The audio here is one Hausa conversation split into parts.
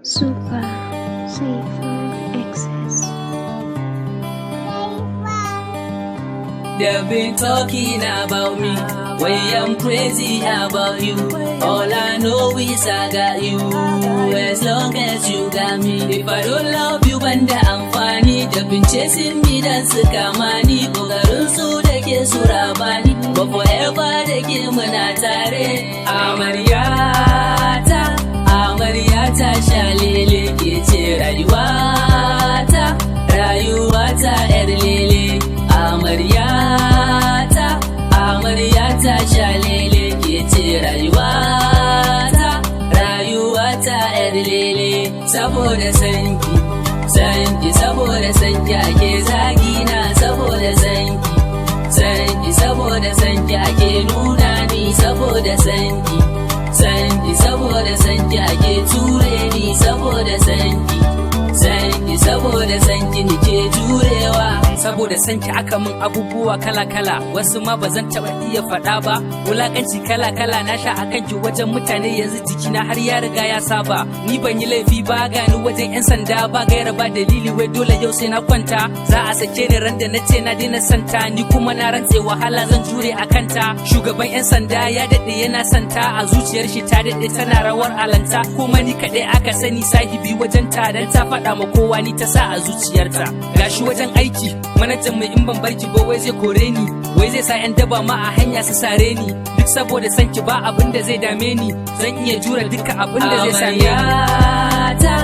Super Saifan Exses. They've been talking about me, way I'm crazy about you. All I know is I got you, as long as you got me. If I don't love you, banda amfani. They've been chasing me, dan su kama ni. Kokarin su da ke su raba ni, but forever da ke muna tare. Amaryata, amaryata shalele ke ce rayuwata, rayuwata yar lele. Amaryata, amaryata shalele ke ce rayuwata, rayuwata yar lele. Saboda sanki, sanki, saboda sanki ake zagina. Saboda sanki, sanki, saboda sanki ake nuna ni. Saboda sanki, sanki, saboda sanki ake ture ni. Saboda sanki, sanki, saboda sanki nike jurewa. Saboda sanki aka min abubuwa kala-kala, wasu ma ba zan taɓa iya faɗa ba. Wulaƙanci kala-kala na sha a kanki wajen mutane, yanzu jikina har ya riga ya saba. Ni ban yi laifi ba, gani wajen 'yan sanda ba gaira ba dalili, wai dole yau sai na kwanta. Za a sake ni ran da na ce na daina santa, ni kuma na rantse wahala zan jure a kanta. Shugaban 'yan sanda ya daɗe yana santa, a zuciyar shi ta daɗe tana rawar alanta. Kuma ni kaɗai aka sani sahibi wajen ta, dan ta faɗa ma kowa ni ta sa a zuciyarta. Gashi wajen aiki manajan mai in ban barki ba wai zai kore ni, wai zai sa 'yan daba ma a hanya su sare ni. Duk saboda sanki ba abin da zai dame ni, zan iya jura duka abin da zai same ni. Amaryata,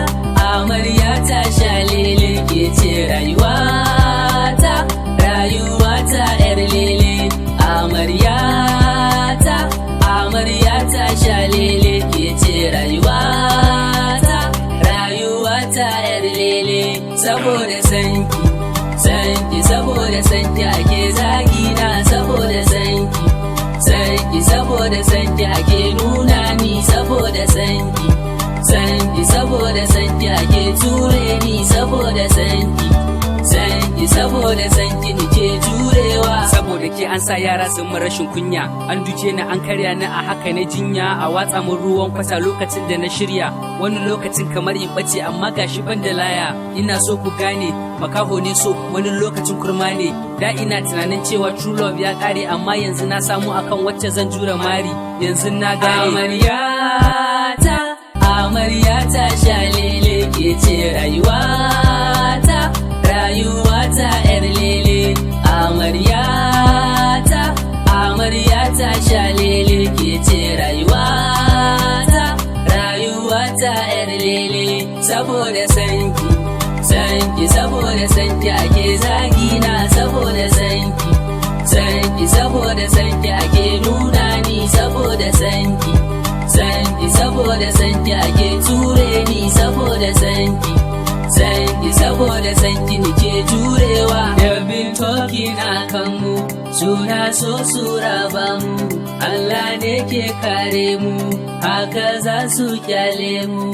amaryata shalele ke ce rayuwata, rayuwata yar lele. Amaryata, amaryata shalele ke ce rayuwata, rayuwata yar lele. Saboda sanki, sanki, saboda sanki ake zagina. Saboda sanki, sanki, saboda sanki ake nuna ni. Saboda sanki, sanki, saboda sanki ake ture ni. Saboda sanki, sanki, saboda sanki nike jurewa. Saboda ke an sa yara sun mun rashin kunya, an duke ni an karya ni a haka na jinya, a watsa mun ruwan kwata lokacin da na shirya. Wani lokacin kamar in bace amma gashi ban da laya. Ina so ku gane makaho ne so, wani lokacin kurma ne. Da ina tunanin cewa true love ya kare, amma yanzu na samu akan wacce zan jura mari. Yanzu na gane. Amaryata, amaryata shalele ke ce rayuwata, rayuwata yar lele. Amaryata, amaryata shalele ke ce rayuwata, rayuwata yar lele. Saboda sanki, sanki, saboda sanki ake zagina. Saboda sanki, sanki, saboda sanki ake nuna ni. Saboda sanki, sanki, saboda sanki ake ture ni. Saboda sanki, sanki, saboda sanki nike jurewa. They've been talking akan mu, suna so su raba mu. Allah ne ke kare mu, haka za su kyale mu.